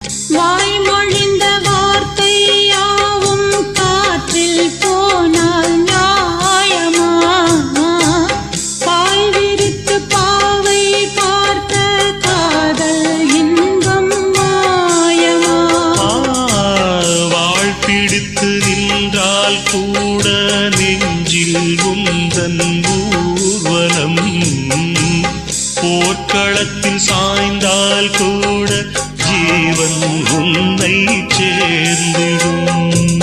வாய்மொழிந்த வார்த்தை யாவும் காற்றில் போனால் நியாயமா? பாய் விரித்து பாவை பார்த்த காதல் இன்பம் மாயமா? வாழ் பிடித்து நின்றால் கூட நெஞ்சில் உந்தன் ஊர்வலம், போர்க்களத்தில் சாய்ந்தால் கூட ஜீவன் உன்னை சேர்ந்திடும்.